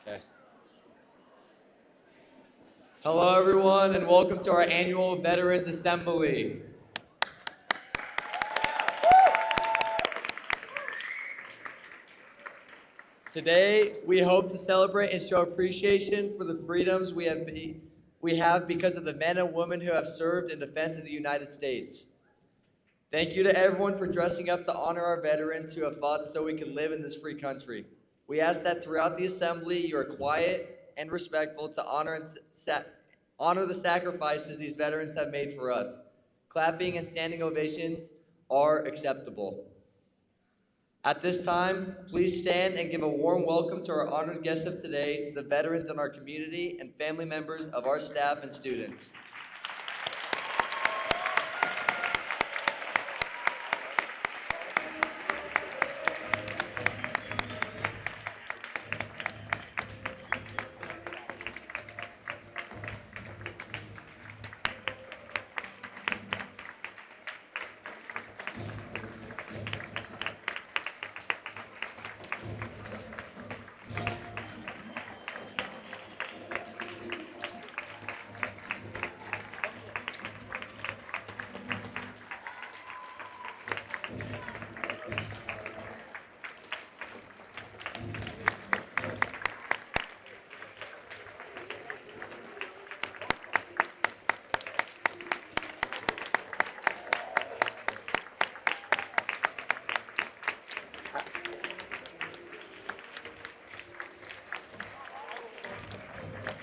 Okay. Hello, everyone, and welcome to our annual Veterans Assembly. Today, we hope to celebrate and show appreciation for the freedoms we have because of the men and women who have served in defense of the United States. Thank you to everyone for dressing up to honor our veterans who have fought so we can live in this free country. We ask that throughout the assembly you are quiet and respectful to honor the sacrifices these veterans have made for us. Clapping and standing ovations are acceptable. At this time, please stand and give a warm welcome to our honored guests of today, the veterans in our community and family members of our staff and students.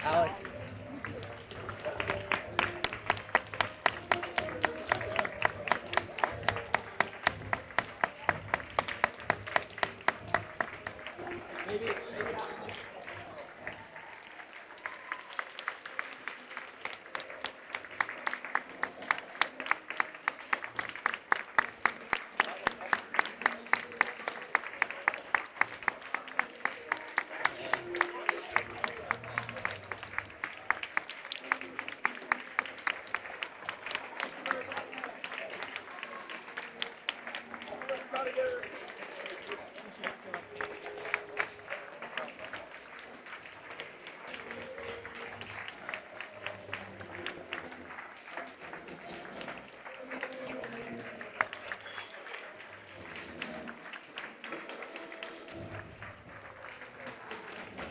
Alex. Maybe.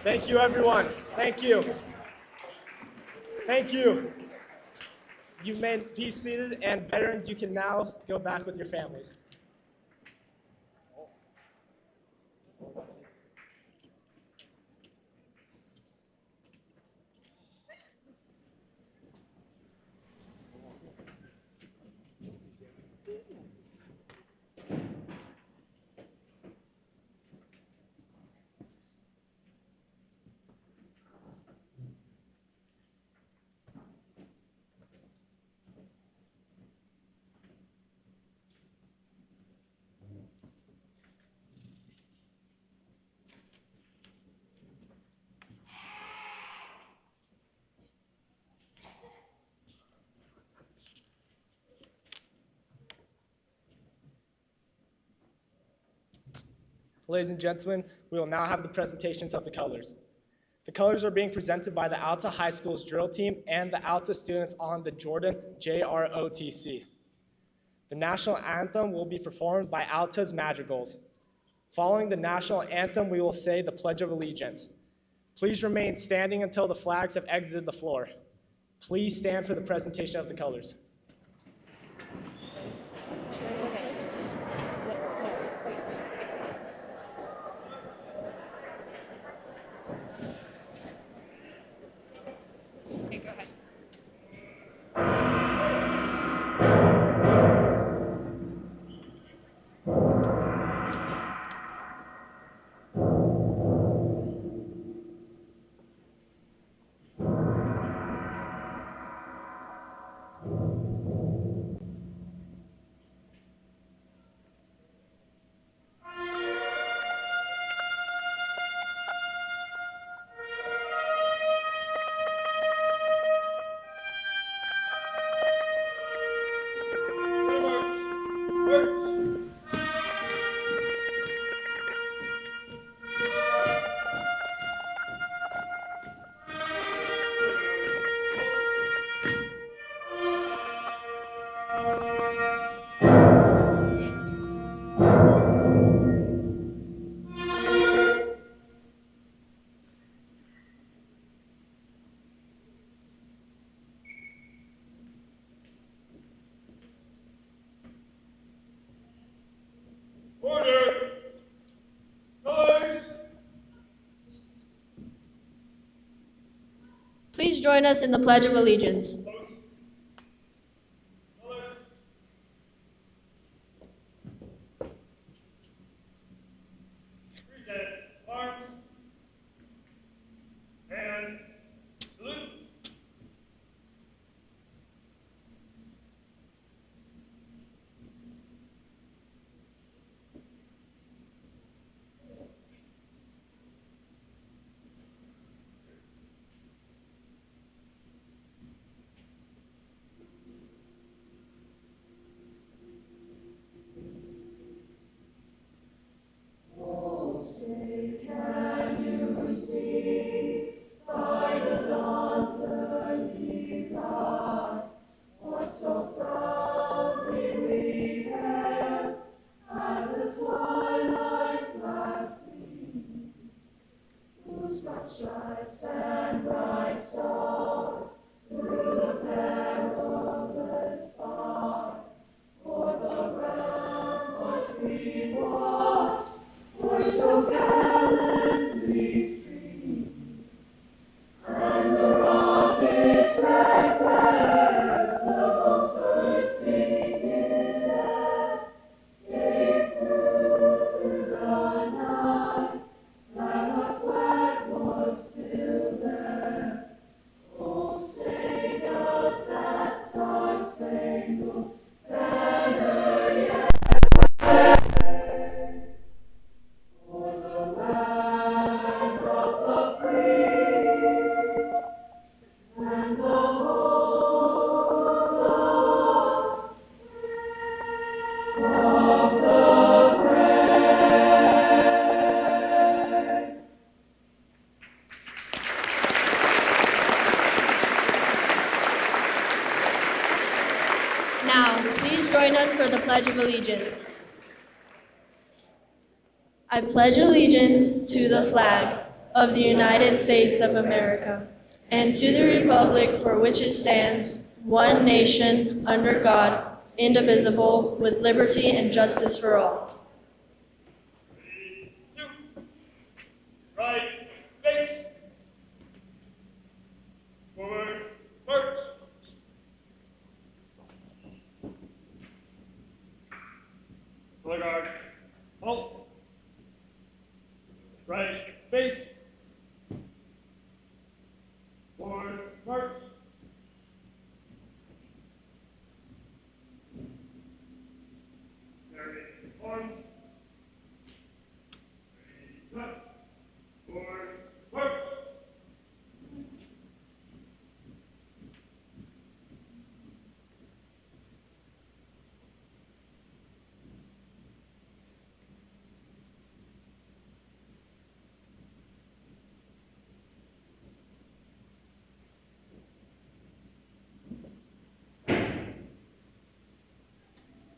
Thank you, everyone. Thank you. Thank you. You may be seated, and veterans, you can now go back with your families. Ladies and gentlemen, we will now have the presentations of the colors. The colors are being presented by the Alta High School's drill team and the Alta students on the Jordan JROTC. The national anthem will be performed by Alta's Madrigals. Following the national anthem, we will say the Pledge of Allegiance. Please remain standing until the flags have exited the floor. Please stand for the presentation of the colors. Okay, go ahead. join us in the Pledge of Allegiance. Now, please join us for the Pledge of Allegiance. I pledge allegiance to the flag of the United States of America and to the republic for which it stands, one nation, under God, indivisible, with liberty and justice for all. Right, face. Forward, march. Color guard, halt. Right, face. Forward, march. Carry on. Ready, cut. Forward, march.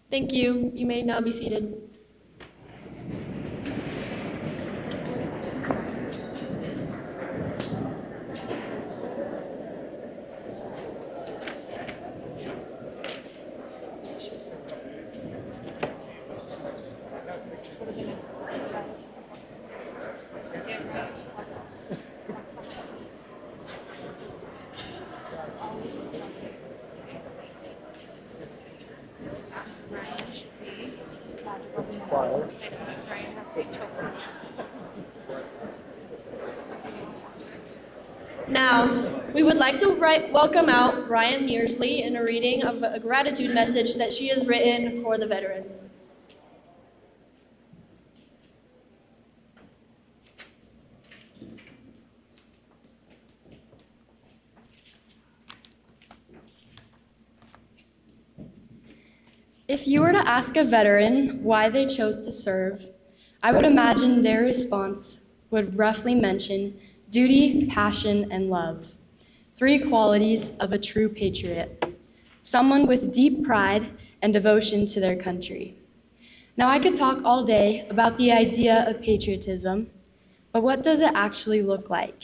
Thank you. You may now be seated. Now, we would like to welcome out Ryan Mearsley in a reading of a gratitude message that she has written for the veterans. If you were to ask a veteran why they chose to serve, I would imagine their response would roughly mention duty, passion, and love, three qualities of a true patriot, someone with deep pride and devotion to their country. Now, I could talk all day about the idea of patriotism, but what does it actually look like?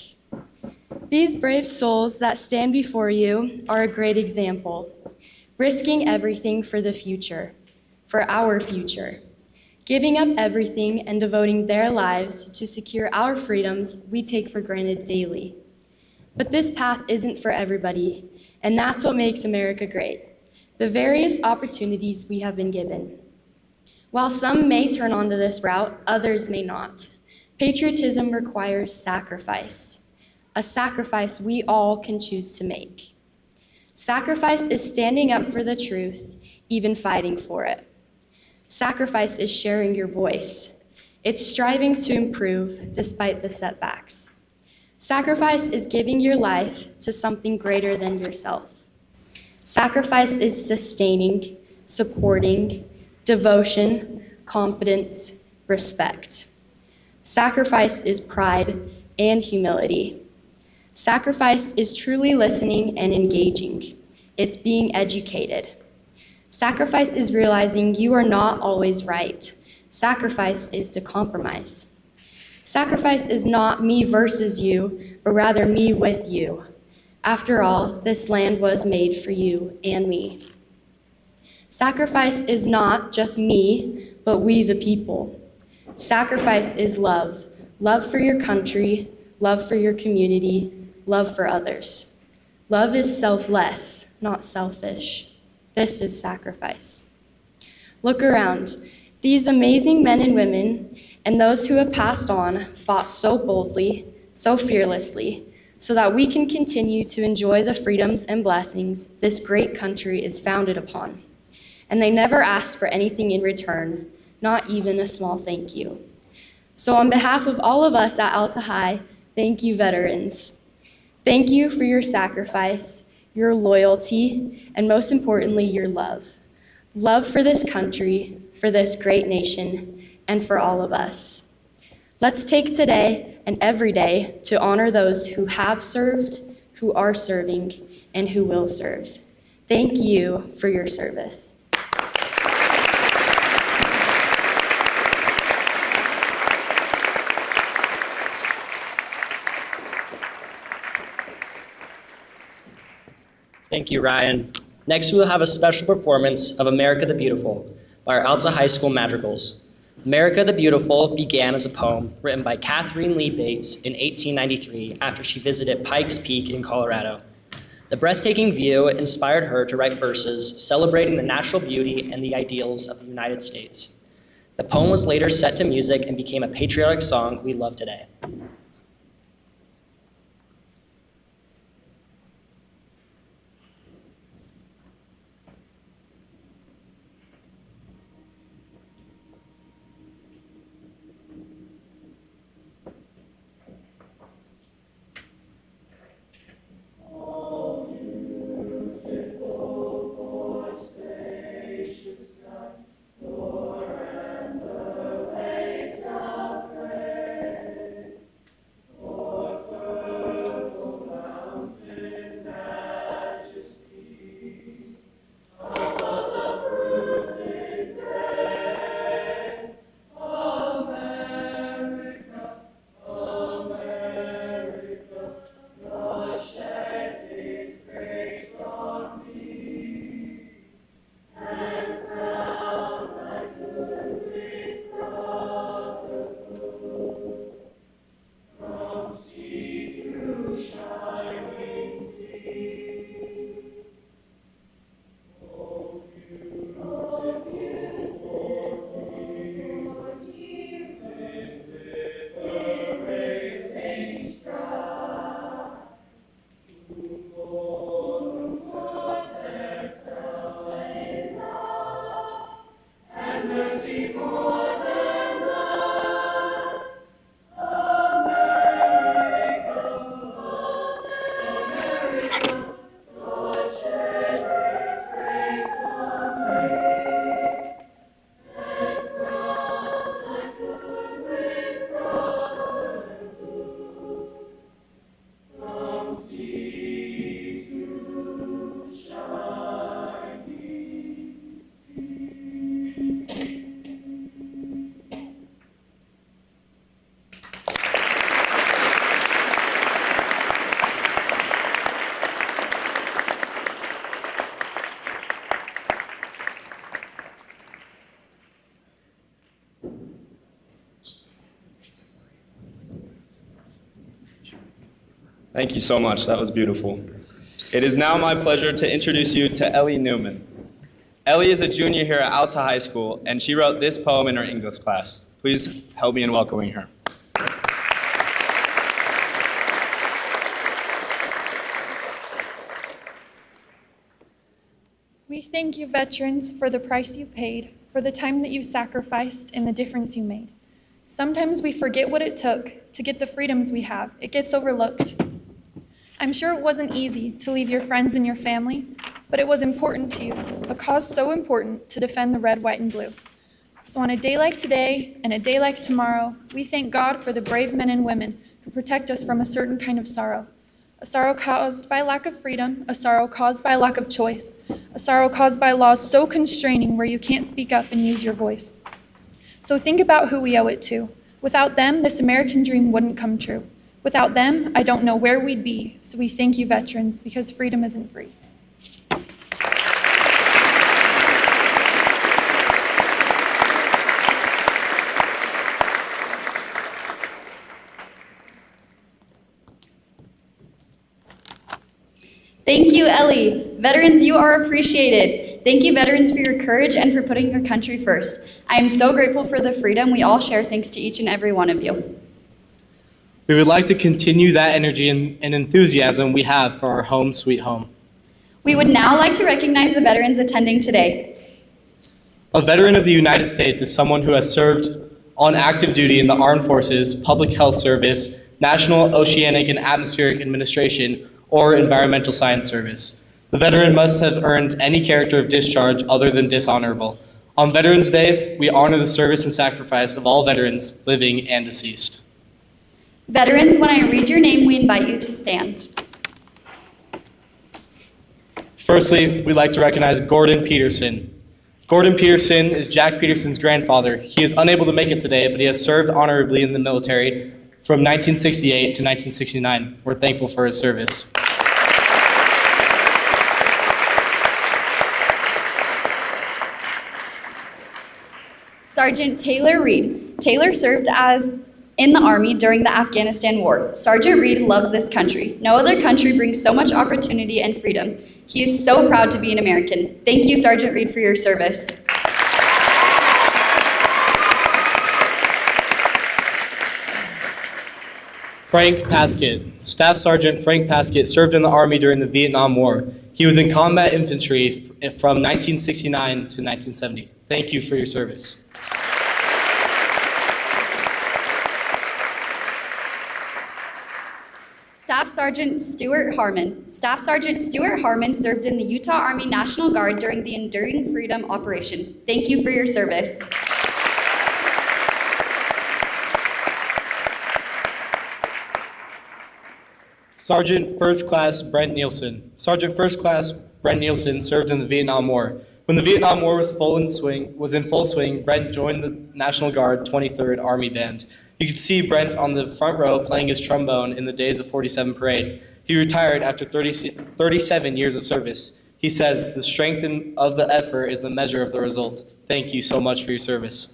These brave souls that stand before you are a great example, risking everything for the future, for our future, giving up everything and devoting their lives to secure our freedoms we take for granted daily. But this path isn't for everybody, and that's what makes America great, the various opportunities we have been given. While some may turn onto this route, others may not. Patriotism requires sacrifice, a sacrifice we all can choose to make. Sacrifice is standing up for the truth, even fighting for it. Sacrifice is sharing your voice. It's striving to improve despite the setbacks. Sacrifice is giving your life to something greater than yourself. Sacrifice is sustaining, supporting, devotion, confidence, respect. Sacrifice is pride and humility. Sacrifice is truly listening and engaging. It's being educated. Sacrifice is realizing you are not always right. Sacrifice is to compromise. Sacrifice is not me versus you, but rather me with you. After all, this land was made for you and me. Sacrifice is not just me, but we the people. Sacrifice is love. Love for your country, love for your community, love for others. Love is selfless, not selfish. This is sacrifice. Look around. These amazing men and women and those who have passed on fought so boldly, so fearlessly, so that we can continue to enjoy the freedoms and blessings this great country is founded upon. And they never asked for anything in return, not even a small thank you. So on behalf of all of us at Alta High, thank you, veterans. Thank you for your sacrifice, your loyalty, and most importantly, your love. Love for this country, for this great nation, and for all of us. Let's take today and every day to honor those who have served, who are serving, and who will serve. Thank you for your service. Thank you, Ryan. Next, we will have a special performance of America the Beautiful by our Alta High School madrigals. America the Beautiful began as a poem written by Catherine Lee Bates in 1893 after she visited Pikes Peak in Colorado. The breathtaking view inspired her to write verses celebrating the natural beauty and the ideals of the United States. The poem was later set to music and became a patriotic song we love today. Thank you so much. That was beautiful. It is now my pleasure to introduce you to Ellie Newman. Ellie is a junior here at Alta High School, and she wrote this poem in her English class. Please help me in welcoming her. We thank you, veterans, for the price you paid, for the time that you sacrificed and the difference you made. Sometimes we forget what it took to get the freedoms we have. It gets overlooked. I'm sure it wasn't easy to leave your friends and your family, but it was important to you, a cause so important to defend the red, white, and blue. So on a day like today and a day like tomorrow, we thank God for the brave men and women who protect us from a certain kind of sorrow. A sorrow caused by lack of freedom, a sorrow caused by lack of choice, a sorrow caused by laws so constraining where you can't speak up and use your voice. So think about who we owe it to. Without them, this American dream wouldn't come true. Without them, I don't know where we'd be. So we thank you, veterans, because freedom isn't free. Thank you, Ellie. Veterans, you are appreciated. Thank you, veterans, for your courage and for putting your country first. I am so grateful for the freedom we all share thanks to each and every one of you. We would like to continue that energy and enthusiasm we have for our home sweet home. We would now like to recognize the veterans attending today. A veteran of the United States is someone who has served on active duty in the Armed Forces, Public Health Service, National Oceanic and Atmospheric Administration, or Environmental Science Service. The veteran must have earned any character of discharge other than dishonorable. On Veterans Day, we honor the service and sacrifice of all veterans, living and deceased. Veterans, when I read your name, we invite you to stand. Firstly, we'd like to recognize Gordon Peterson. Gordon Peterson is Jack Peterson's grandfather. He is unable to make it today, but he has served honorably in the military from 1968 to 1969. We're thankful for his service. Sergeant Taylor Reed. Taylor served in the Army during the Afghanistan War. Sergeant Reed loves this country. No other country brings so much opportunity and freedom. He is so proud to be an American. Thank you, Sergeant Reed, for your service. Frank Paskett. Staff Sergeant Frank Paskett served in the Army during the Vietnam War. He was in combat infantry from 1969 to 1970. Thank you for your service. Staff Sergeant Stuart Harmon. Staff Sergeant Stuart Harmon served in the Utah Army National Guard during the Enduring Freedom Operation. Thank you for your service. Sergeant First Class Brent Nielsen. Sergeant First Class Brent Nielsen served in the Vietnam War. When the Vietnam War was in full swing, Brent joined the National Guard 23rd Army Band. You could see Brent on the front row playing his trombone in the Days of 47 parade. He retired after 37 years of service. He says, "The strength of the effort is the measure of the result." Thank you so much for your service.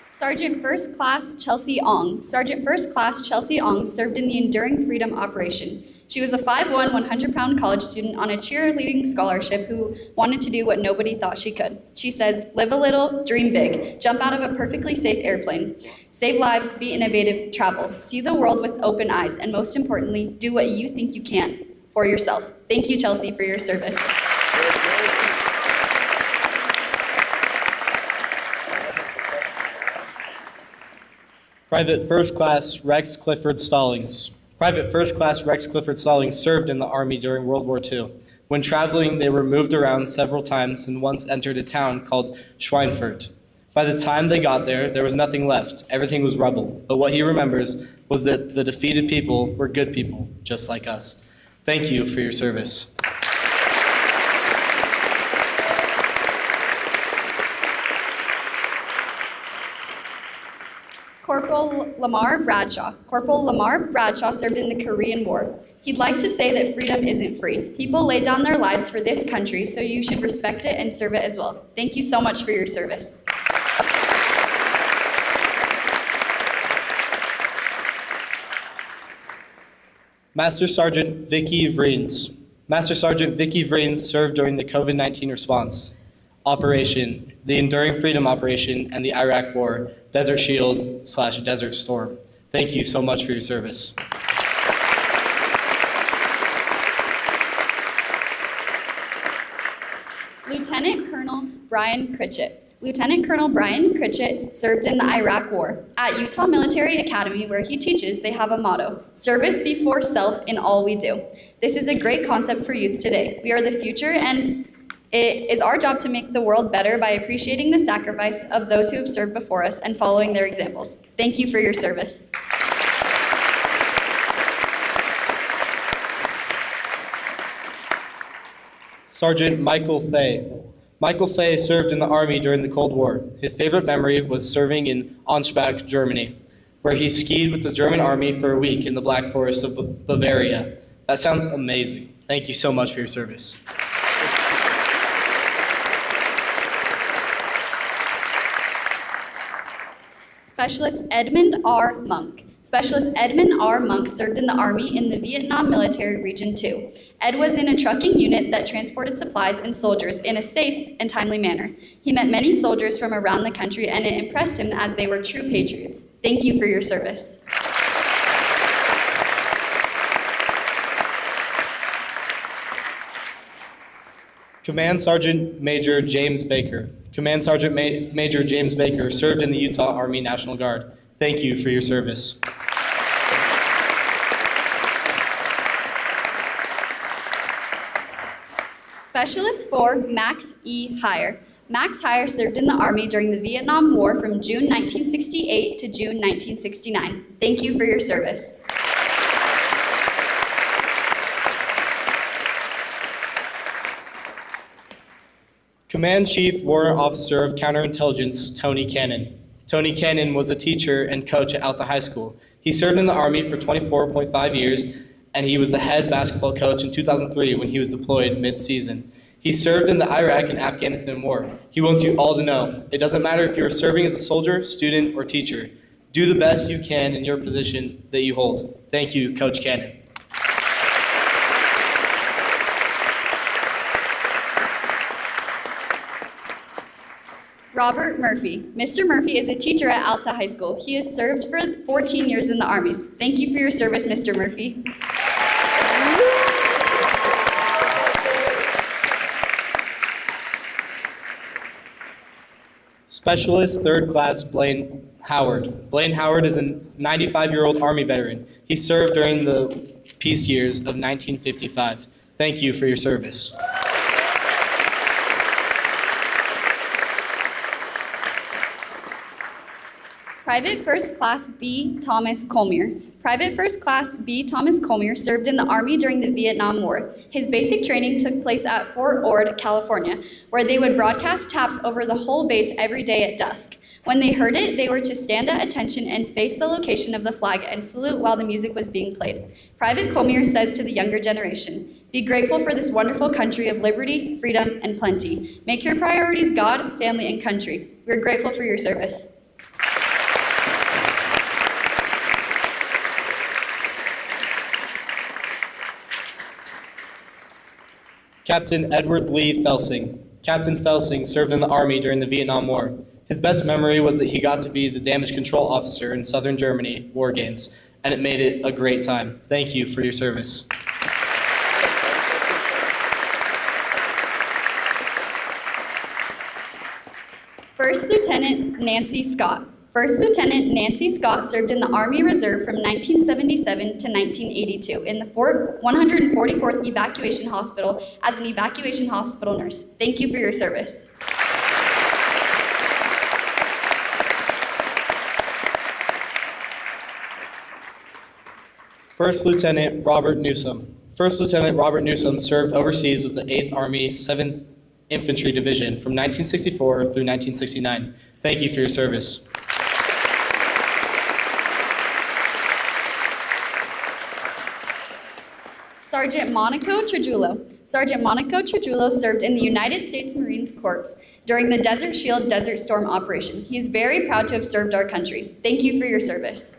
Sergeant First Class Chelsea Ong. Sergeant First Class Chelsea Ong served in the Enduring Freedom Operation. She was a 5'1", 100-pound college student on a cheerleading scholarship who wanted to do what nobody thought she could. She says, "Live a little, dream big, jump out of a perfectly safe airplane, save lives, be innovative, travel, see the world with open eyes, and most importantly, do what you think you can for yourself." Thank you, Chelsea, for your service. Private First Class Rex Clifford Stallings. Private First Class Rex Clifford Stallings served in the Army during World War II. When traveling, they were moved around several times and once entered a town called Schweinfurt. By the time they got there, there was nothing left. Everything was rubble. But what he remembers was that the defeated people were good people, just like us. Thank you for your service. Corporal Lamar Bradshaw. Corporal Lamar Bradshaw served in the Korean War. He'd like to say that freedom isn't free. People lay down their lives for this country, so you should respect it and serve it as well. Thank you so much for your service. Master Sergeant Vicky Vreens. Master Sergeant Vicky Vreens served during the COVID-19 response operation, the Enduring Freedom Operation, and the Iraq War, Desert Shield/Desert Storm. Thank you so much for your service. Lieutenant Colonel Brian Critchett. Lieutenant Colonel Brian Critchett served in the Iraq War. At Utah Military Academy, where he teaches, they have a motto, service before self in all we do. This is a great concept for youth today. We are the future, and it is our job to make the world better by appreciating the sacrifice of those who have served before us and following their examples. Thank you for your service. Sergeant Michael Fay. Michael Fay served in the Army during the Cold War. His favorite memory was serving in Ansbach, Germany, where he skied with the German Army for a week in the Black Forest of Bavaria. That sounds amazing. Thank you so much for your service. Specialist Edmund R. Monk. Specialist Edmund R. Monk served in the Army in the Vietnam Military Region 2. Ed was in a trucking unit that transported supplies and soldiers in a safe and timely manner. He met many soldiers from around the country, and it impressed him as they were true patriots. Thank you for your service. Command Sergeant Major James Baker. Command Sergeant Major James Baker served in the Utah Army National Guard. Thank you for your service. Specialist 4, Max E. Heyer. Max Heyer served in the Army during the Vietnam War from June 1968 to June 1969. Thank you for your service. Command Chief Warrant Officer of Counterintelligence, Tony Cannon. Tony Cannon was a teacher and coach at Alta High School. He served in the Army for 24.5 years, and he was the head basketball coach in 2003 when he was deployed mid-season. He served in the Iraq and Afghanistan War. He wants you all to know, it doesn't matter if you are serving as a soldier, student, or teacher. Do the best you can in your position that you hold. Thank you, Coach Cannon. Robert Murphy. Mr. Murphy is a teacher at Alta High School. He has served for 14 years in the Army. Thank you for your service, Mr. Murphy. Specialist 3rd Class Blaine Howard. Blaine Howard is a 95-year-old Army veteran. He served during the peace years of 1955. Thank you for your service. Private First Class B. Thomas Colmier. Private First Class B. Thomas Colmier served in the Army during the Vietnam War. His basic training took place at Fort Ord, California, where they would broadcast taps over the whole base every day at dusk. When they heard it, they were to stand at attention and face the location of the flag and salute while the music was being played. Private Colmier says to the younger generation, "Be grateful for this wonderful country of liberty, freedom, and plenty. Make your priorities God, family, and country. We're grateful for your service." Captain Edward Lee Felsing. Captain Felsing served in the Army during the Vietnam War. His best memory was that he got to be the damage control officer in Southern Germany war games, and it made it a great time. Thank you for your service. First Lieutenant Nancy Scott. First Lieutenant Nancy Scott served in the Army Reserve from 1977 to 1982 in the 144th Evacuation Hospital as an evacuation hospital nurse. Thank you for your service. First Lieutenant Robert Newsom. First Lieutenant Robert Newsom served overseas with the 8th Army 7th Infantry Division from 1964 through 1969. Thank you for your service. Sergeant Monaco Trujillo. Sergeant Monaco Trujillo served in the United States Marine Corps during the Desert Shield Desert Storm operation. He is very proud to have served our country. Thank you for your service.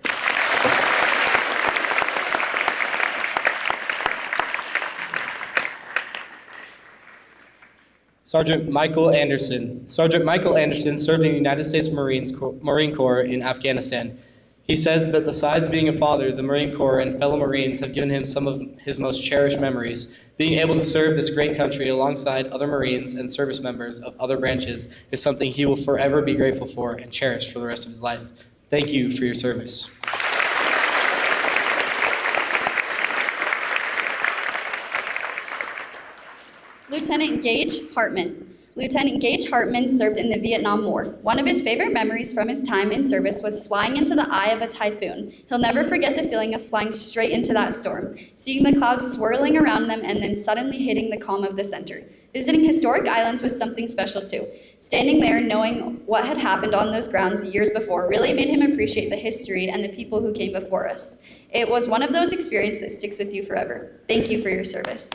Sergeant Michael Anderson. Sergeant Michael Anderson served in the United States Marine Corps in Afghanistan. He says that besides being a father, the Marine Corps and fellow Marines have given him some of his most cherished memories. Being able to serve this great country alongside other Marines and service members of other branches is something he will forever be grateful for and cherish for the rest of his life. Thank you for your service. Lieutenant Gage Hartman. Lieutenant Gage Hartman served in the Vietnam War. One of his favorite memories from his time in service was flying into the eye of a typhoon. He'll never forget the feeling of flying straight into that storm, seeing the clouds swirling around them and then suddenly hitting the calm of the center. Visiting historic islands was something special too. Standing there knowing what had happened on those grounds years before really made him appreciate the history and the people who came before us. It was one of those experiences that sticks with you forever. Thank you for your service.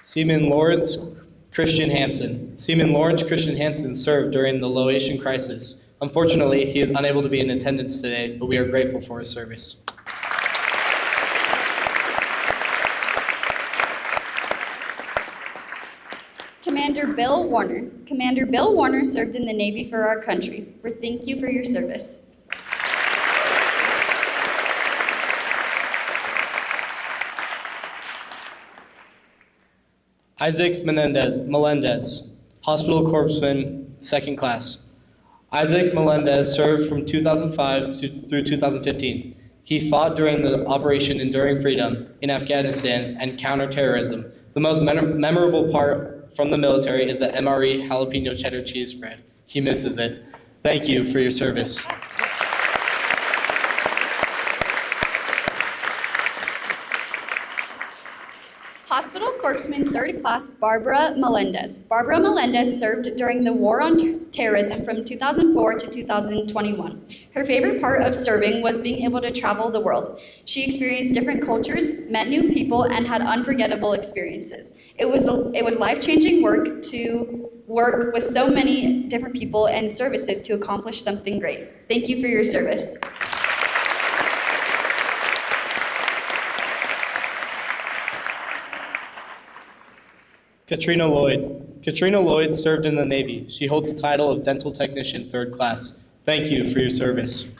Seaman Lawrence Christian Hansen. Seaman Lawrence Christian Hansen served during the Laotian crisis. Unfortunately, he is unable to be in attendance today, but we are grateful for his service. Commander Bill Warner. Commander Bill Warner served in the Navy for our country. We thank you for your service. Isaac Melendez, Hospital Corpsman, 2nd class. Isaac Melendez served from 2005 through 2015. He fought during the Operation Enduring Freedom in Afghanistan and counterterrorism. The most memorable part from the military is the MRE jalapeno cheddar cheese spread. He misses it. Thank you for your service. Hospital Corpsman 3rd Class Barbara Melendez. Barbara Melendez served during the War on Terrorism from 2004 to 2021. Her favorite part of serving was being able to travel the world. She experienced different cultures, met new people, and had unforgettable experiences. It was life-changing work to work with so many different people and services to accomplish something great. Thank you for your service. Katrina Lloyd. Katrina Lloyd served in the Navy. She holds the title of Dental Technician, 3rd class. Thank you for your service.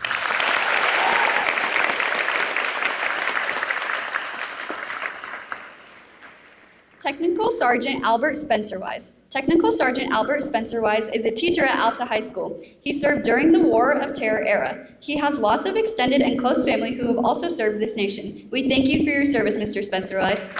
Technical Sergeant Albert Spencer-Wise. Technical Sergeant Albert Spencer-Wise is a teacher at Alta High School. He served during the War of Terror era. He has lots of extended and close family who have also served this nation. We thank you for your service, Mr. Spencer-Wise.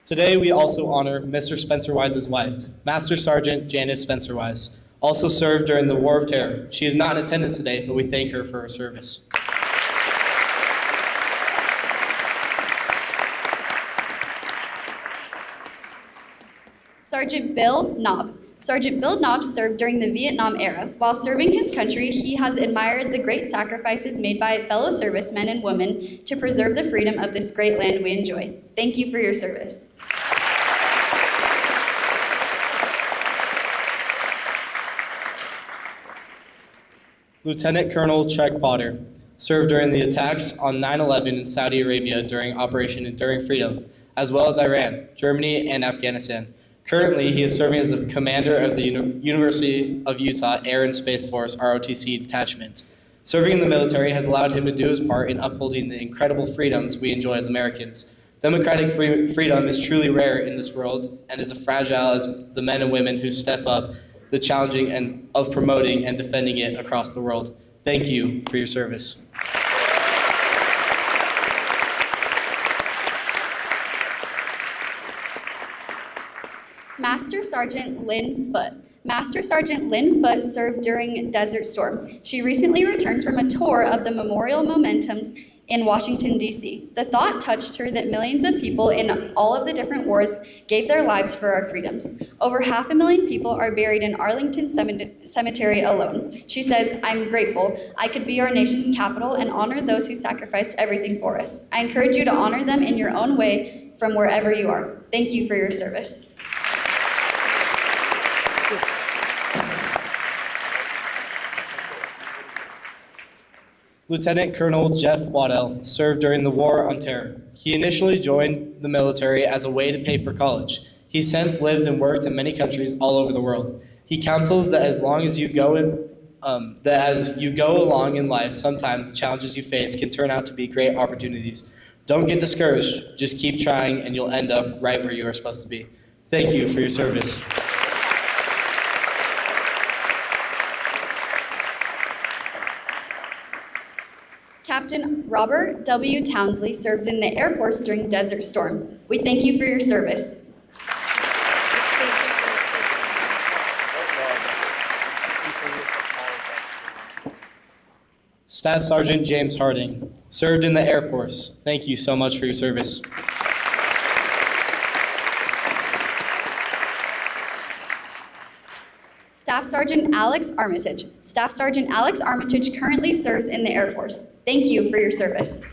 Today, we also honor Mr. Spencer-Wise's wife, Master Sergeant Janice Spencer-Wise, also served during the War of Terror. She is not in attendance today, but we thank her for her service. Sergeant Bill Knob. Sergeant Bill Knob served during the Vietnam era. While serving his country, he has admired the great sacrifices made by fellow servicemen and women to preserve the freedom of this great land we enjoy. Thank you for your service. Lieutenant Colonel Chuck Potter served during the attacks on 9/11 in Saudi Arabia during Operation Enduring Freedom, as well as Iran, Germany, and Afghanistan. Currently, he is serving as the commander of the University of Utah Air and Space Force ROTC detachment. Serving in the military has allowed him to do his part in upholding the incredible freedoms we enjoy as Americans. Democratic freedom is truly rare in this world and is as fragile as the men and women who step up the challenging and of promoting and defending it across the world. Thank you for your service. Master Sergeant Lynn Foote. Master Sergeant Lynn Foote served during Desert Storm. She recently returned from a tour of the memorial momentums in Washington, D.C. The thought touched her that millions of people in all of the different wars gave their lives for our freedoms. Over 500,000 people are buried in Arlington Cemetery alone. She says, "I'm grateful I could be our nation's capital and honor those who sacrificed everything for us. I encourage you to honor them in your own way from wherever you are. Thank you for your service." Lieutenant Colonel Jeff Waddell served during the War on Terror. He initially joined the military as a way to pay for college. He's since lived and worked in many countries all over the world. He counsels that as you go along in life, sometimes the challenges you face can turn out to be great opportunities. Don't get discouraged. Just keep trying, and you'll end up right where you are supposed to be. Thank you for your service. Captain Robert W. Townsley served in the Air Force during Desert Storm. We thank you for your service. Staff Sergeant James Harding served in the Air Force. Thank you so much for your service. Staff Sergeant Alex Armitage. Staff Sergeant Alex Armitage currently serves in the Air Force. Thank you for your service.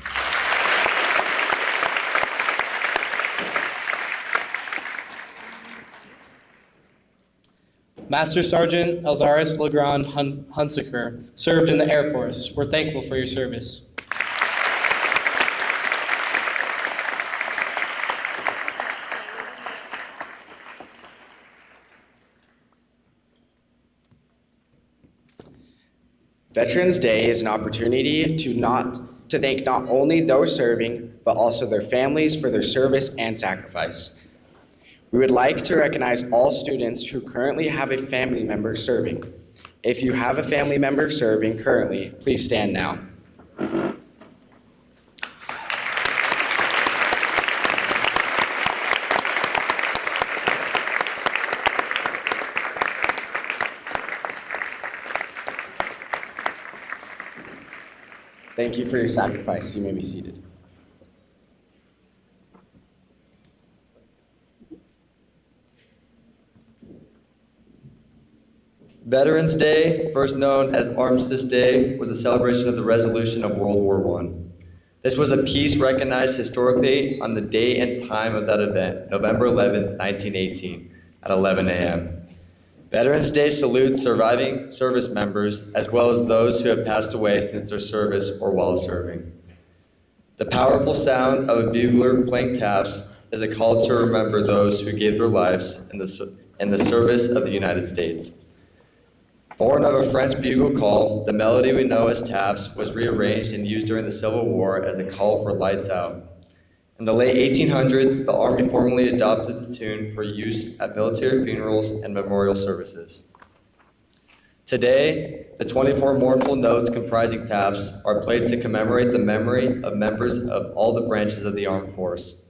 Master Sergeant Elzaris Legrand Hunsaker served in the Air Force. We're thankful for your service. Veterans Day is an opportunity to thank not only those serving, but also their families for their service and sacrifice. We would like to recognize all students who currently have a family member serving. If you have a family member serving currently, please stand now. Thank you for your sacrifice. You may be seated. Veterans Day, first known as Armistice Day, was a celebration of the resolution of World War I. This was a peace recognized historically on the day and time of that event, November 11, 1918, at 11 a.m. Veterans Day salutes surviving service members as well as those who have passed away since their service or while serving. The powerful sound of a bugler playing taps is a call to remember those who gave their lives in the service of the United States. Born of a French bugle call, the melody we know as taps was rearranged and used during the Civil War as a call for lights out. In the late 1800s, the Army formally adopted the tune for use at military funerals and memorial services. Today, the 24 mournful notes comprising taps are played to commemorate the memory of members of all the branches of the armed force.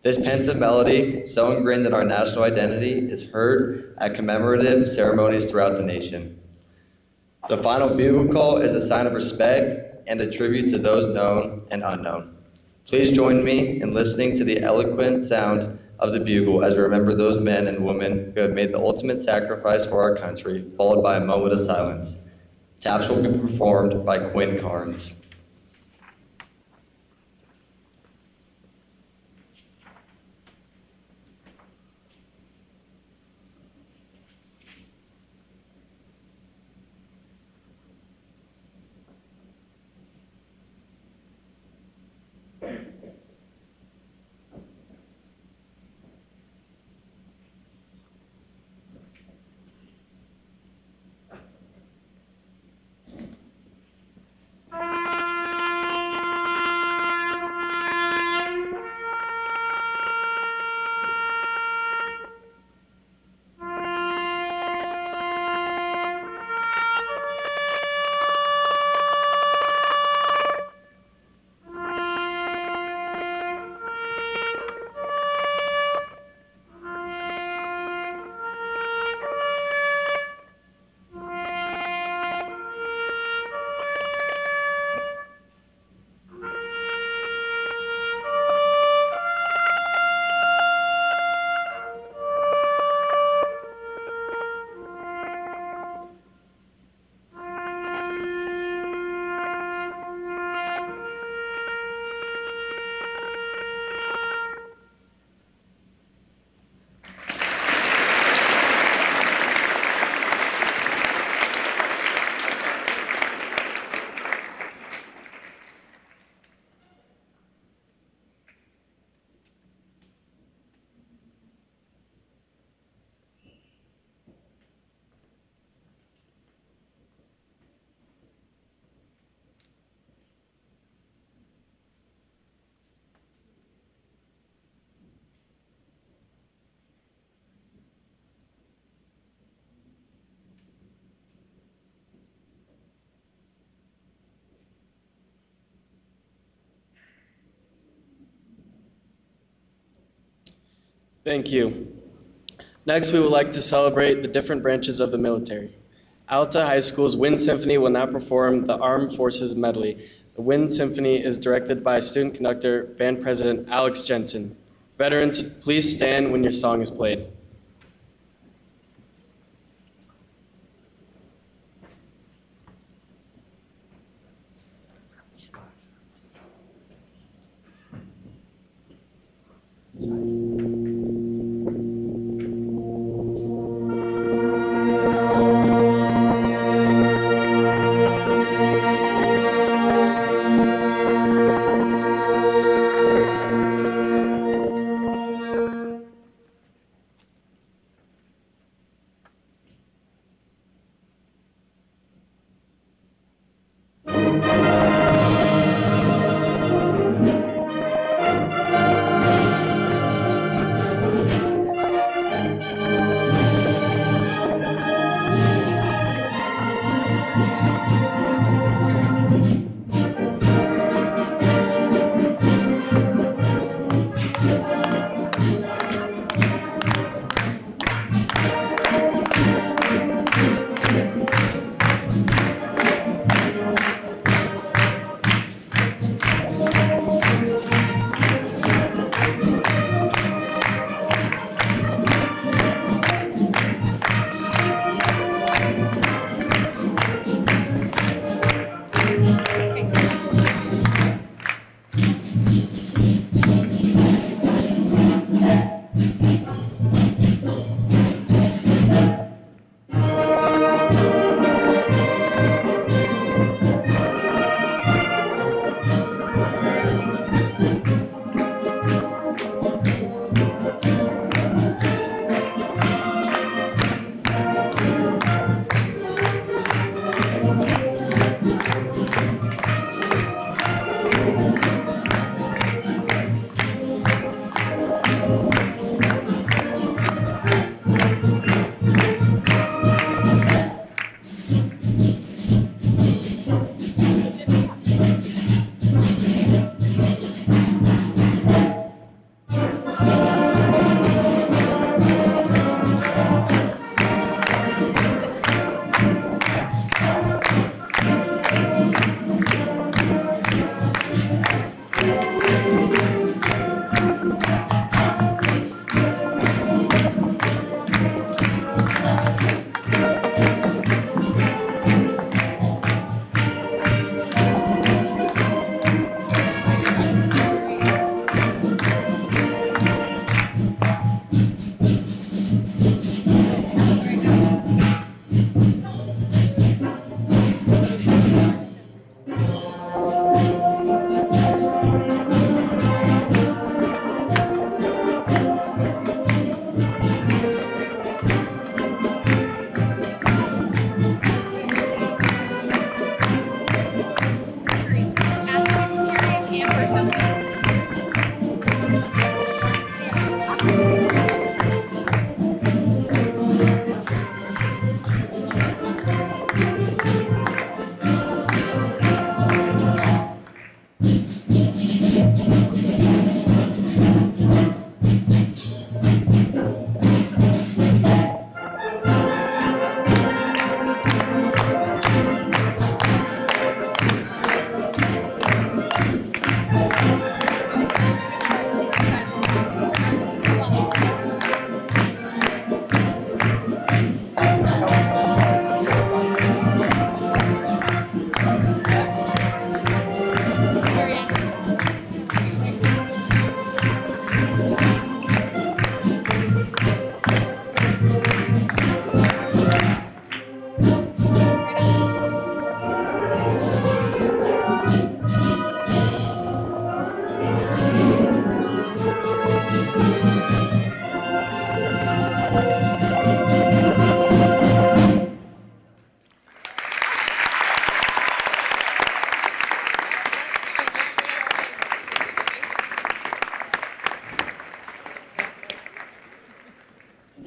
This pensive melody, so ingrained in our national identity, is heard at commemorative ceremonies throughout the nation. The final bugle call is a sign of respect and a tribute to those known and unknown. Please join me in listening to the eloquent sound of the bugle as we remember those men and women who have made the ultimate sacrifice for our country, followed by a moment of silence. Taps will be performed by Quinn Carnes. Thank you. Next, we would like to celebrate the different branches of the military. Alta High School's Wind Symphony will now perform the Armed Forces Medley. The Wind Symphony is directed by student conductor, band president Alex Jensen. Veterans, please stand when your song is played.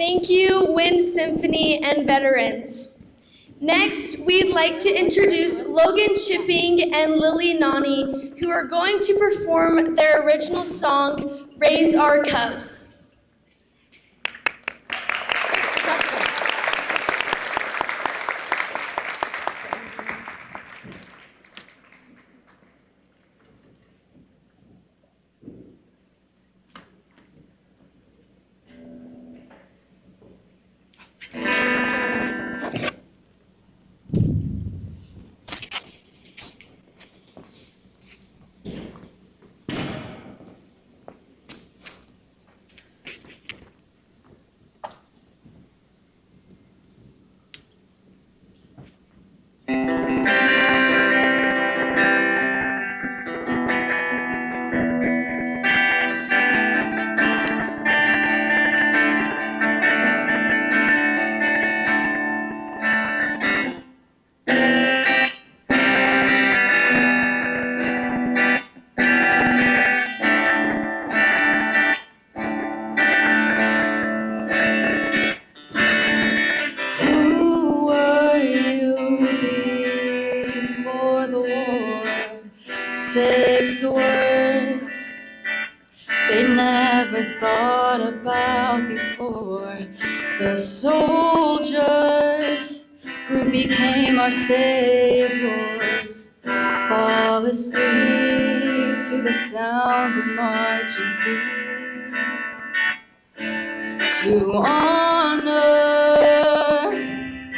Thank you, Wind Symphony and veterans. Next, we'd like to introduce Logan Chipping and Lily Nani, who are going to perform their original song, Raise Our Cups. these words they never thought about before. The soldiers who became our saviors fall asleep to the sounds of marching feet. To honor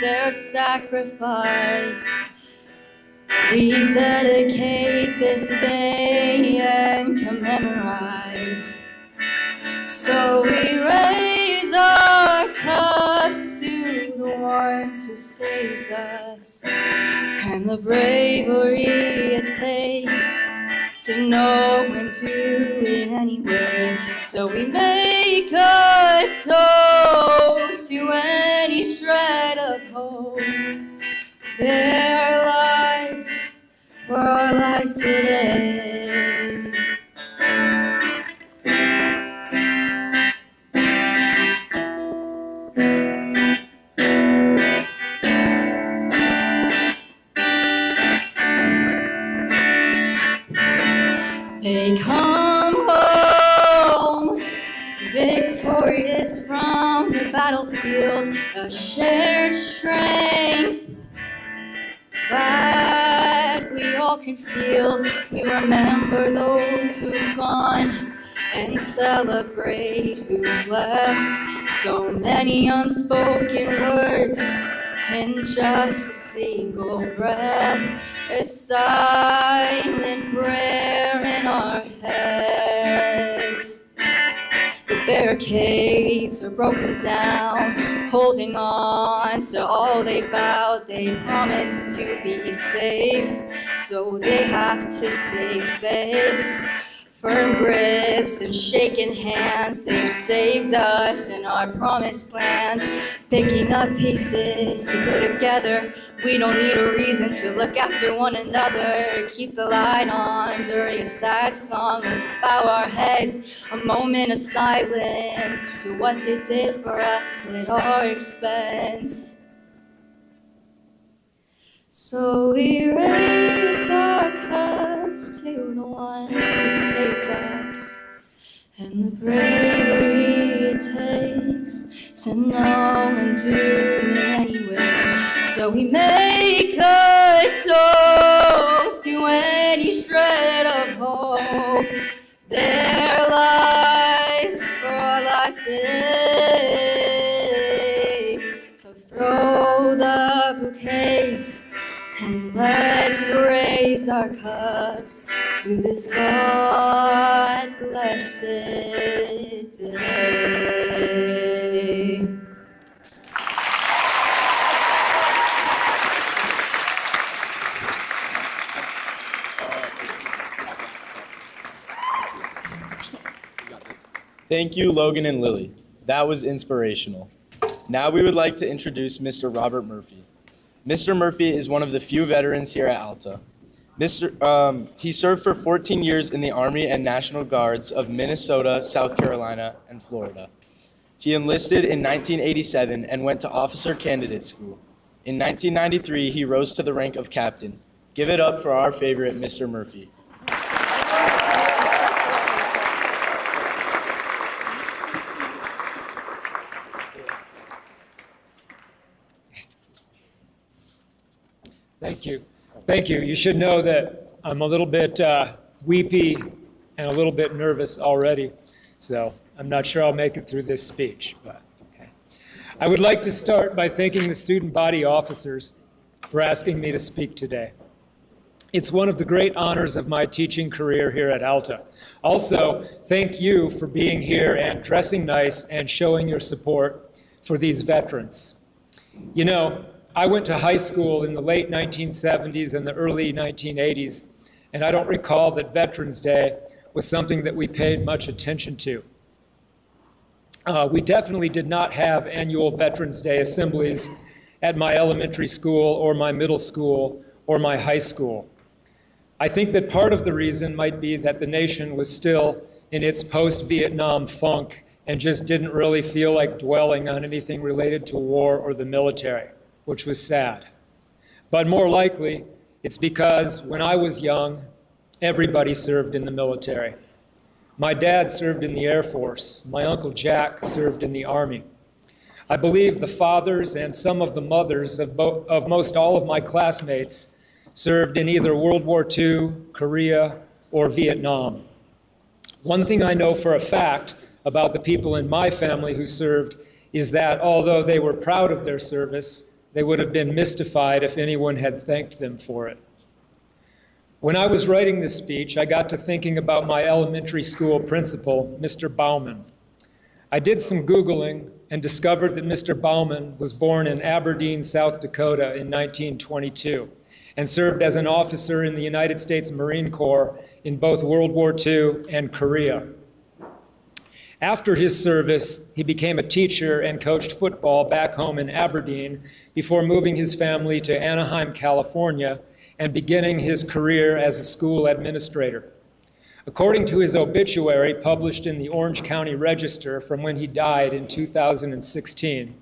their sacrifice, we dedicate this day and commemorate. So we raise our cups to the ones who saved us and the bravery it takes to know and do it anyway. So we make a toast to any shred of hope. Their lives for our lives today. They come home victorious from the battlefield, a shared strength that we all can feel. We remember those who've gone and celebrate who's left. So many unspoken words in just a single breath, a silent prayer in our heads. The barricades are broken down, holding on to all they vowed. They promised to be safe, so they have to save face. Firm grips and shaking hands, they've saved us in our promised land. Picking up pieces to glue together, we don't need a reason to look after one another. Keep the light on during a sad song, let's bow our heads. A moment of silence to what they did for us at our expense. So we raise our cups to the ones who saved us and the bravery it takes to know and do it anyway. So we make a toast to any shred of hope. Their lives for our lives today. So throw the bouquets and let's raise our cups to this God-blessed day. Thank you, Logan and Lily. That was inspirational. Now we would like to introduce Mr. Robert Murphy. Mr. Murphy is one of the few veterans here at Alta. He served for 14 years in the Army and National Guards of Minnesota, South Carolina, and Florida. He enlisted in 1987 and went to officer candidate school. In 1993, he rose to the rank of captain. Give it up for our favorite, Mr. Murphy. Thank you. Thank you. You should know that I'm a little bit weepy and a little bit nervous already, so I'm not sure I'll make it through this speech, but okay. I would like to start by thanking the student body officers for asking me to speak today. It's one of the great honors of my teaching career here at Alta. Also, thank you for being here and dressing nice and showing your support for these veterans. You know, I went to high school in the late 1970s and the early 1980s, and I don't recall that Veterans Day was something that we paid much attention to. We definitely did not have annual Veterans Day assemblies at my elementary school or my middle school or my high school. I think that part of the reason might be that the nation was still in its post-Vietnam funk and just didn't really feel like dwelling on anything related to war or the military, which was sad. But more likely, it's because when I was young Everybody served in the military. My dad served in the Air Force. My Uncle Jack served in the Army. I believe the fathers and some of the mothers of most all of my classmates served in either World War II, Korea, or Vietnam. One thing I know for a fact about the people in my family who served is that although they were proud of their service, they would have been mystified if anyone had thanked them for it. When I was writing this speech, I got to thinking about my elementary school principal, Mr. Bauman. I did some Googling and discovered that Mr. Bauman was born in Aberdeen, South Dakota in 1922 and served as an officer in the United States Marine Corps in both World War II and Korea. After his service, he became a teacher and coached football back home in Aberdeen before moving his family to Anaheim, California, and beginning his career as a school administrator. According to his obituary published in the Orange County Register from when he died in 2016,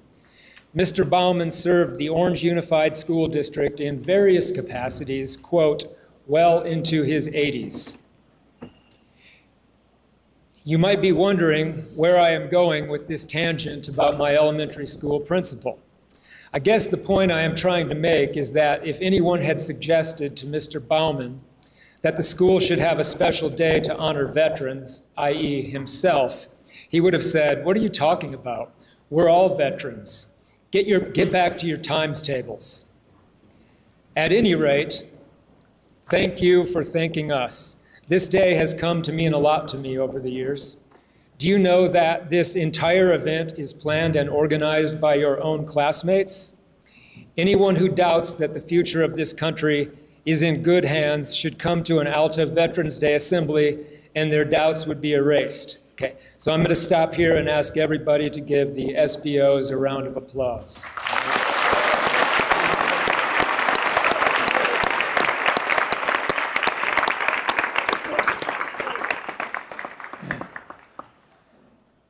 Mr. Bauman served the Orange Unified School District in various capacities, quote, well into his 80s. You might be wondering where I am going with this tangent about my elementary school principal. I guess the point I am trying to make is that if anyone had suggested to Mr. Bauman that the school should have a special day to honor veterans, i.e. himself, he would have said, what are you talking about? We're all veterans. Get back to your times tables. At any rate, thank you for thanking us. This day has come to mean a lot to me over the years. Do you know that this entire event is planned and organized by your own classmates? Anyone who doubts that the future of this country is in good hands should come to an Alta Veterans Day assembly and their doubts would be erased. Okay, so I'm going to stop here and ask everybody to give the SBOs a round of applause.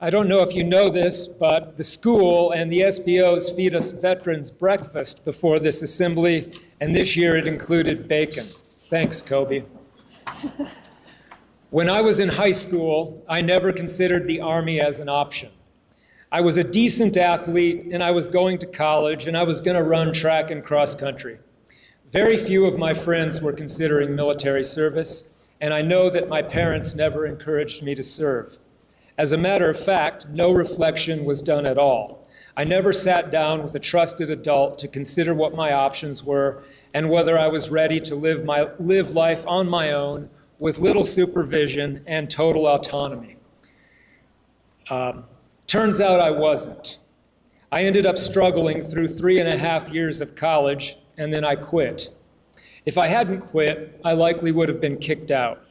I don't know if you know this, but the school and the SBOs feed us veterans breakfast before this assembly, and this year it included bacon. Thanks, Kobe. When I was in high school, I never considered the Army as an option. I was a decent athlete, and I was going to college, and I was going to run track and cross country. Very few of my friends were considering military service, and I know that my parents never encouraged me to serve. As a matter of fact, no reflection was done at all. I never sat down with a trusted adult to consider what my options were and whether I was ready to live life on my own with little supervision and total autonomy. Turns out I wasn't. I ended up struggling through 3.5 years of college, and then I quit. If I hadn't quit, I likely would have been kicked out.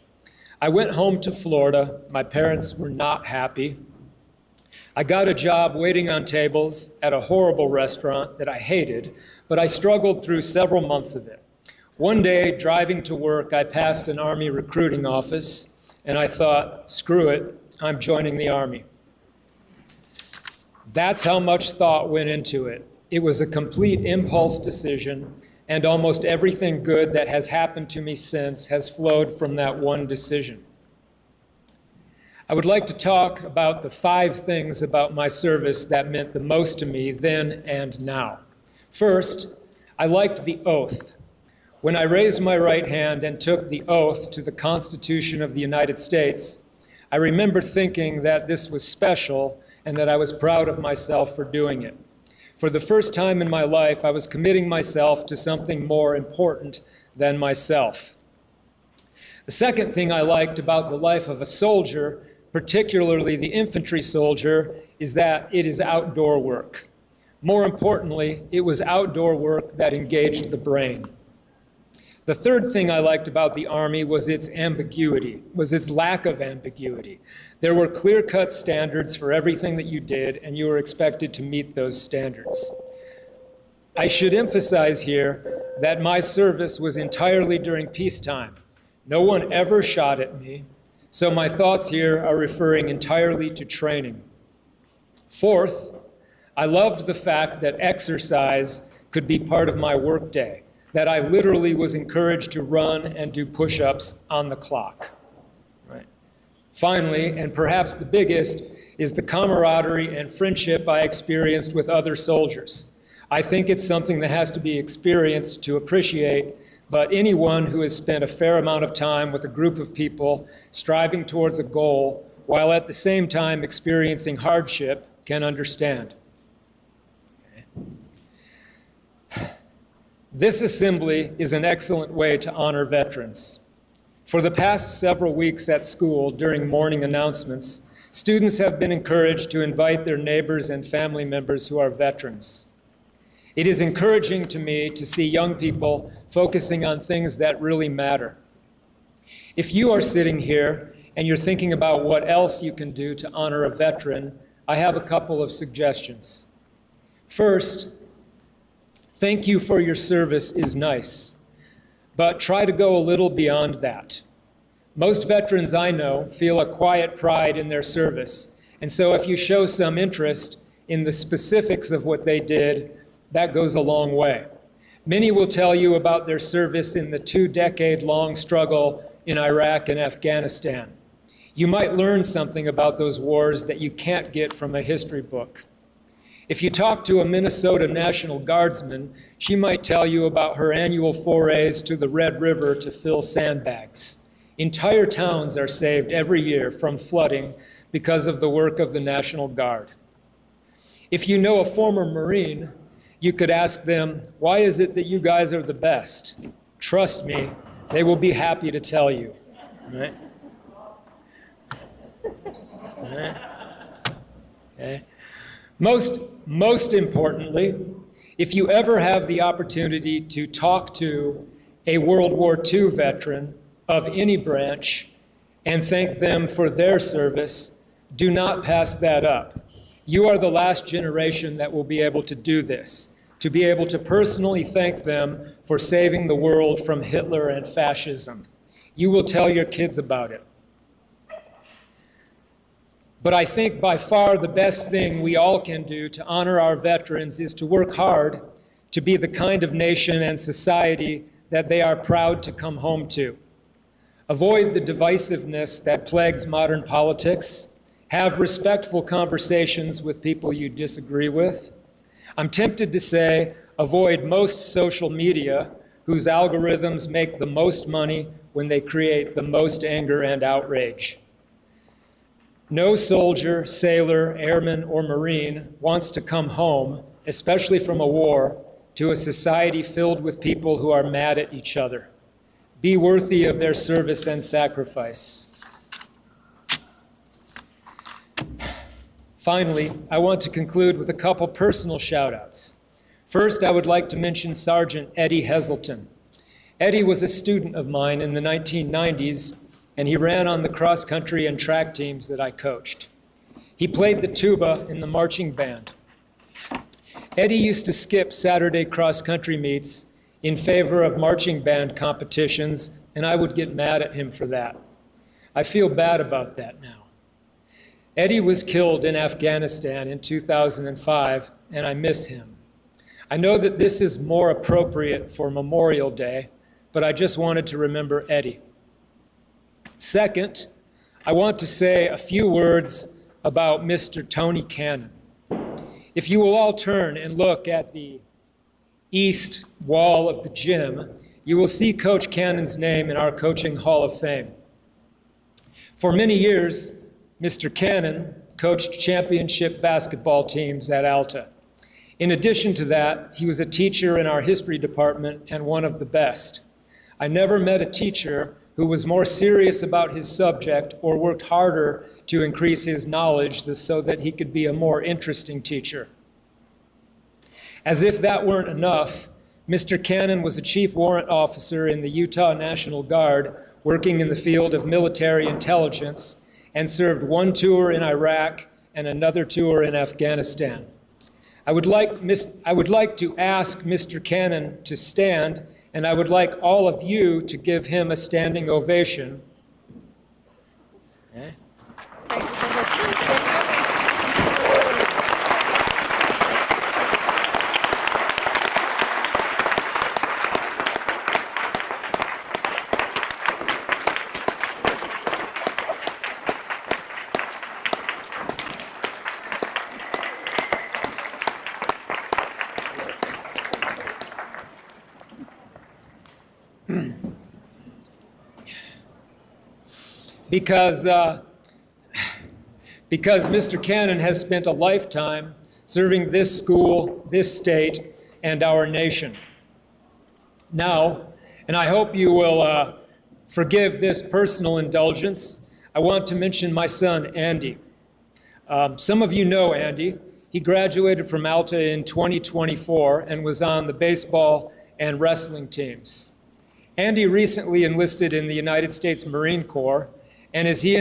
I went home to Florida. My parents were not happy. I got a job waiting on tables at a horrible restaurant that I hated, but I struggled through several months of it. One day, driving to work, I passed an Army recruiting office, and I thought, screw it, I'm joining the Army. That's how much thought went into it. It was a complete impulse decision, and almost everything good that has happened to me since has flowed from that one decision. I would like to talk about the 5 things about my service that meant the most to me then and now. First, I liked the oath. When I raised my right hand and took the oath to the Constitution of the United States, I remember thinking that this was special and that I was proud of myself for doing it. For the first time in my life, I was committing myself to something more important than myself. The second thing I liked about the life of a soldier, particularly the infantry soldier, is that it is outdoor work. More importantly, it was outdoor work that engaged the brain. The third thing I liked about the Army was its ambiguity, was its lack of ambiguity. There were clear-cut standards for everything that you did, and you were expected to meet those standards. I should emphasize here that my service was entirely during peacetime. No one ever shot at me, so my thoughts here are referring entirely to training. Fourth, I loved the fact that exercise could be part of my workday. that I literally was encouraged to run and do push-ups on the clock. Right. Finally, and perhaps the biggest, is the camaraderie and friendship I experienced with other soldiers. I think it's something that has to be experienced to appreciate, but anyone who has spent a fair amount of time with a group of people striving towards a goal while at the same time experiencing hardship can understand. This assembly is an excellent way to honor veterans. For the past several weeks at school during morning announcements, students have been encouraged to invite their neighbors and family members who are veterans. It is encouraging to me to see young people focusing on things that really matter. If you are sitting here and you're thinking about what else you can do to honor a veteran, I have a couple of suggestions. First, thank you for your service is nice, but try to go a little beyond that. Most veterans I know feel a quiet pride in their service, and so if you show some interest in the specifics of what they did, that goes a long way. Many will tell you about their service in the 2-decade-long struggle in Iraq and Afghanistan. You might learn something about those wars that you can't get from a history book. If you talk to a Minnesota National Guardsman, she might tell you about her annual forays to the Red River to fill sandbags. Entire towns are saved every year from flooding because of the work of the National Guard. If you know a former Marine, you could ask them, why is it that you guys are the best? Trust me, they will be happy to tell you, right? Okay. Most importantly, if you ever have the opportunity to talk to a World War II veteran of any branch and thank them for their service, do not pass that up. You are the last generation that will be able to do this, to be able to personally thank them for saving the world from Hitler and fascism. You will tell your kids about it. But I think by far the best thing we all can do to honor our veterans is to work hard to be the kind of nation and society that they are proud to come home to. Avoid the divisiveness that plagues modern politics. Have respectful conversations with people you disagree with. I'm tempted to say avoid most social media whose algorithms make the most money when they create the most anger and outrage. No soldier, sailor, airman, or Marine wants to come home, especially from a war, to a society filled with people who are mad at each other. Be worthy of their service and sacrifice. Finally, I want to conclude with a couple personal shout-outs. First, I would like to mention Sergeant Eddie Heselton. Eddie was a student of mine in the 1990s, and he ran on the cross-country and track teams that I coached. He played the tuba in the marching band. Eddie used to skip Saturday cross-country meets in favor of marching band competitions, and I would get mad at him for that. I feel bad about that now. Eddie was killed in Afghanistan in 2005, and I miss him. I know that this is more appropriate for Memorial Day, but I just wanted to remember Eddie. Second, I want to say a few words about Mr. Tony Cannon. If you will all turn and look at the east wall of the gym, you will see Coach Cannon's name in our Coaching Hall of Fame. For many years, Mr. Cannon coached championship basketball teams at Alta. In addition to that, he was a teacher in our history department and one of the best. I never met a teacher who was more serious about his subject or worked harder to increase his knowledge so that he could be a more interesting teacher. As if that weren't enough, Mr. Cannon was a chief warrant officer in the Utah National Guard, working in the field of military intelligence, and served one tour in Iraq and another tour in Afghanistan. I would like to ask Mr. Cannon to stand, and I would like all of you to give him a standing ovation. Okay. because Mr. Cannon has spent a lifetime serving this school, this state, and our nation. Now, and I hope you will forgive this personal indulgence, I want to mention my son, Andy. Some of you know Andy. He graduated from Alta in 2024 and was on the baseball and wrestling teams. Andy recently enlisted in the United States Marine Corps, and he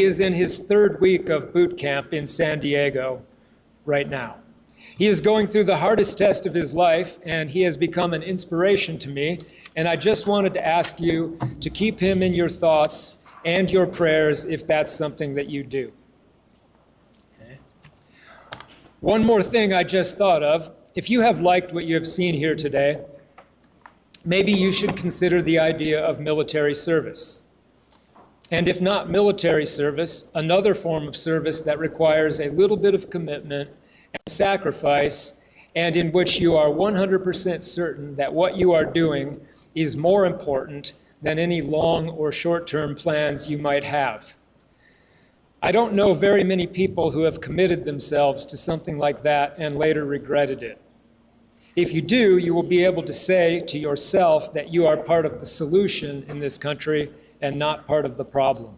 is in his 3rd week of boot camp in San Diego right now. He is going through the hardest test of his life, and he has become an inspiration to me, and I just wanted to ask you to keep him in your thoughts and your prayers if that's something that you do. Okay. One more thing I just thought of. If you have liked what you have seen here today, maybe you should consider the idea of military service. And if not military service, another form of service that requires a little bit of commitment and sacrifice, and in which you are 100% certain that what you are doing is more important than any long or short-term plans you might have. I don't know very many people who have committed themselves to something like that and later regretted it. If you do, you will be able to say to yourself that you are part of the solution in this country and not part of the problem.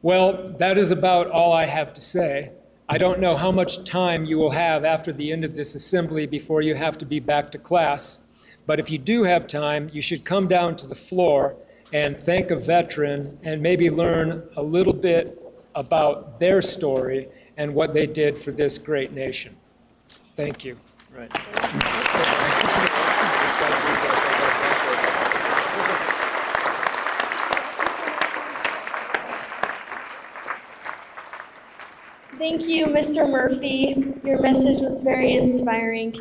Well, that is about all I have to say. I don't know how much time you will have after the end of this assembly before you have to be back to class, but if you do have time, you should come down to the floor and thank a veteran and maybe learn a little bit about their story and what they did for this great nation. Thank you. Right. Thank you, Mr. Murphy. Your message was very inspiring.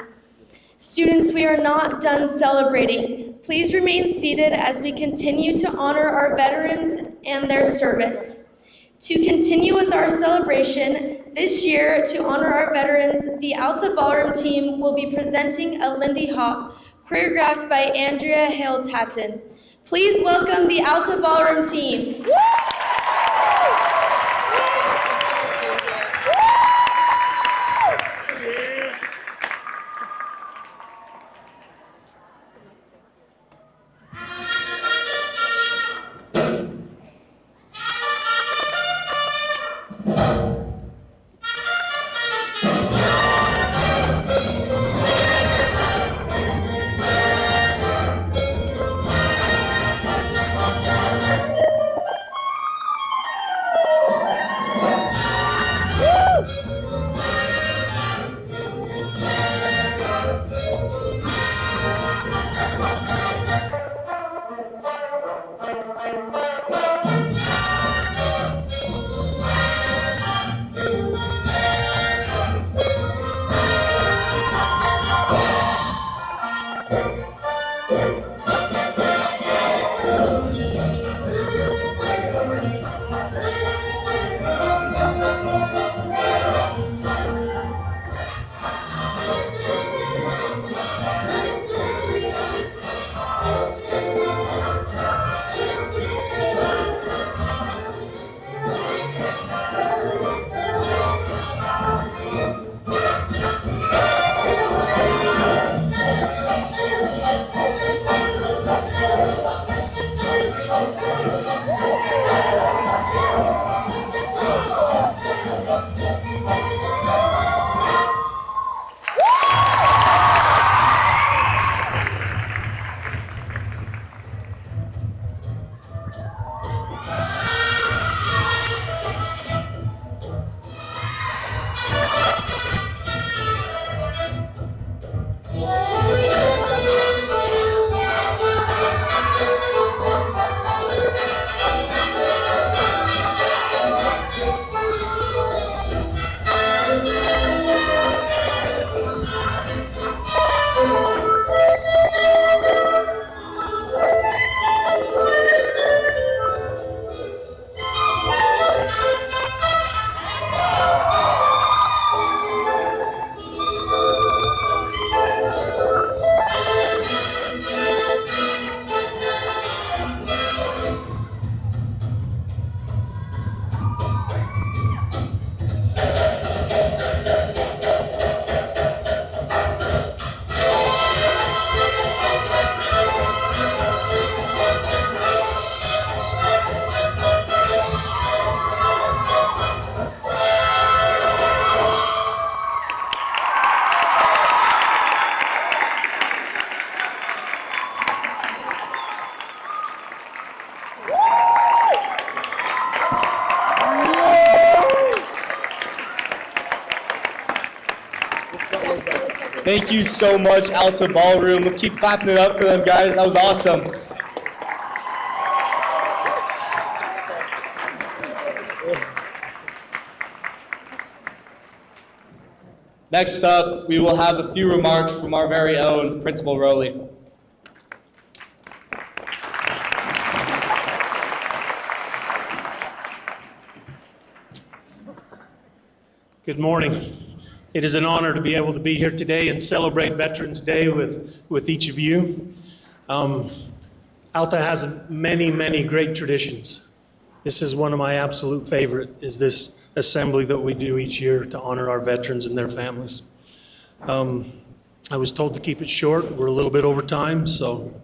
Students, we are not done celebrating. Please remain seated as we continue to honor our veterans and their service. To continue with our celebration, this year, to honor our veterans, the Alta Ballroom team will be presenting a Lindy Hop, choreographed by Andrea Hale-Tatton. Please welcome the Alta Ballroom team. Thank you so much, Alta Ballroom. Let's keep clapping it up for them, guys. That was awesome. Next up, we will have a few remarks from our very own Principal Rowley. Good morning. It is an honor to be able to be here today and celebrate Veterans Day with each of you. Alta has many, many great traditions. This is one of my absolute favorite, is this assembly that we do each year to honor our veterans and their families. I was told to keep it short. We're a little bit over time, so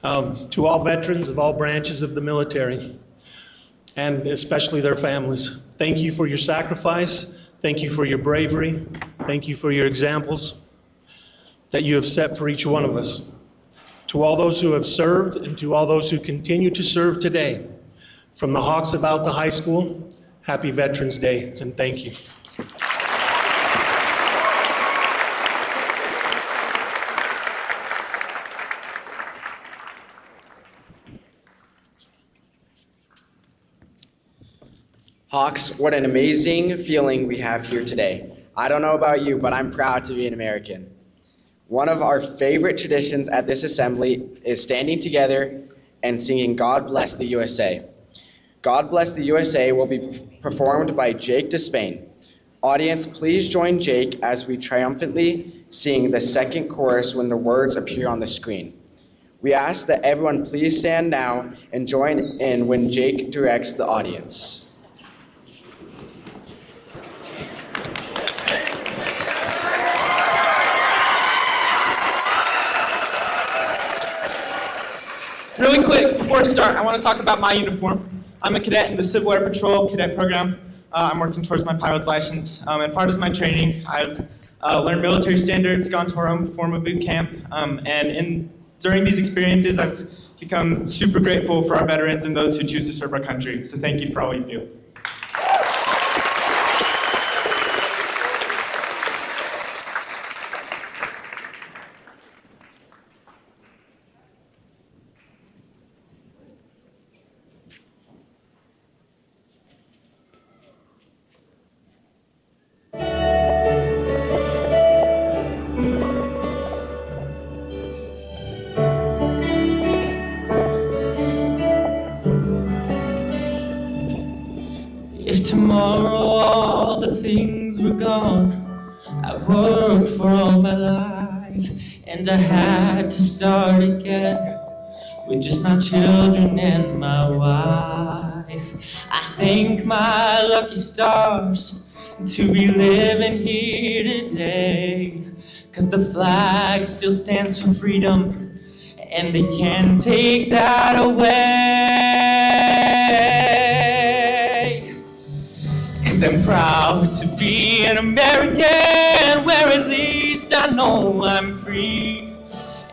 to all veterans of all branches of the military, and especially their families, thank you for your sacrifice. Thank you for your bravery. Thank you for your examples that you have set for each one of us. To all those who have served and to all those who continue to serve today, from the Hawks of Alta High School, happy Veterans Day, and thank you. Hawks, what an amazing feeling we have here today. I don't know about you, but I'm proud to be an American. One of our favorite traditions at this assembly is standing together and singing God Bless the USA. God Bless the USA will be performed by Jake Despain. Audience, please join Jake as we triumphantly sing the second chorus when the words appear on the screen. We ask that everyone please stand now and join in when Jake directs the audience. Really quick, before I start, I want to talk about my uniform. I'm a cadet in the Civil Air Patrol cadet program. I'm working towards my pilot's license. And part of my training, I've learned military standards, gone to our own form of boot camp, and during these experiences, I've become super grateful for our veterans and those who choose to serve our country. So thank you for all you do. If tomorrow all the things were gone, I've worked for all my life, and I had to start again with just my children and my wife. I thank my lucky stars to be living here today, 'cause the flag still stands for freedom, and they can't take that away. And I'm proud to be an American, where at least I know I'm free.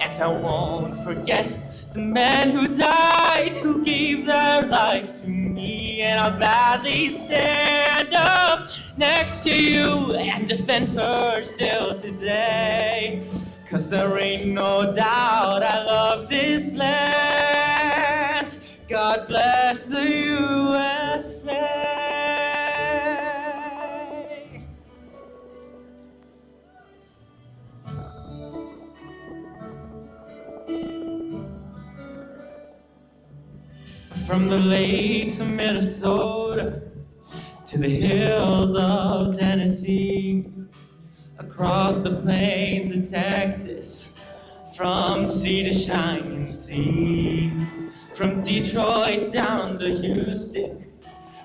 And I won't forget the men who died, who gave their lives to me. And I'll gladly stand up next to you and defend her still today. 'Cause there ain't no doubt I love this land. God bless the USA. From the lakes of Minnesota to the hills of Tennessee, across the plains of Texas, from sea to shining sea, from Detroit down to Houston,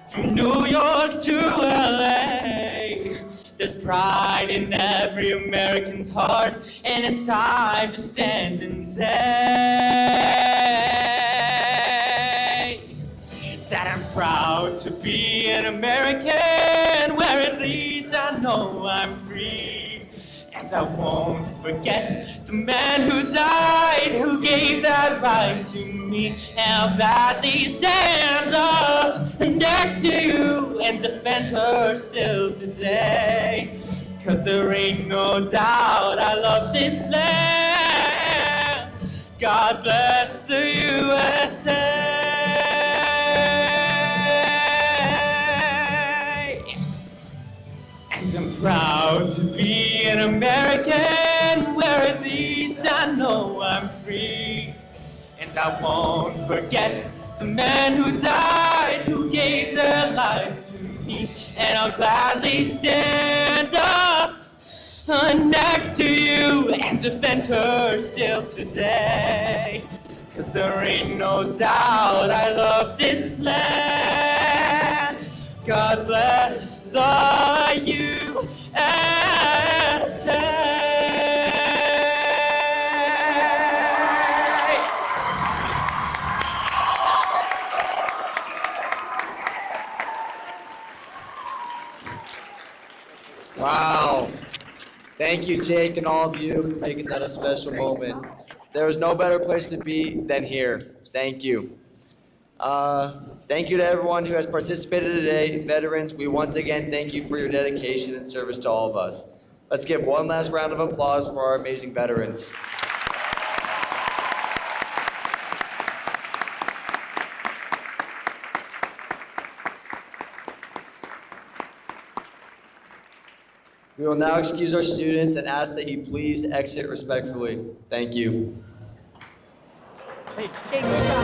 from New York to LA. There's pride in every American's heart, and it's time to stand and say that I'm proud to be an American, where at least I know I'm free. And I won't forget the men who died, who gave that right to me. And I'll gladly stand up next to you and defend her still today. 'cause there ain't no doubt I love this land. God bless the USA. And I'm proud to be an American, where at least I know I'm free. And I won't forget the men who died, who gave their life to me. And I'll gladly stand up next to you and defend her still today. 'Cause there ain't no doubt I love this land. God bless the USA. Wow. Thank you, Jake, and all of you for making that a special moment. There was no better place to be than here. Thank you. Thank you to everyone who has participated today. Veterans, we once again thank you for your dedication and service to all of us. Let's give one last round of applause for our amazing veterans. We will now excuse our students and ask that you please exit respectfully. Thank you. Hey, Jake, good job.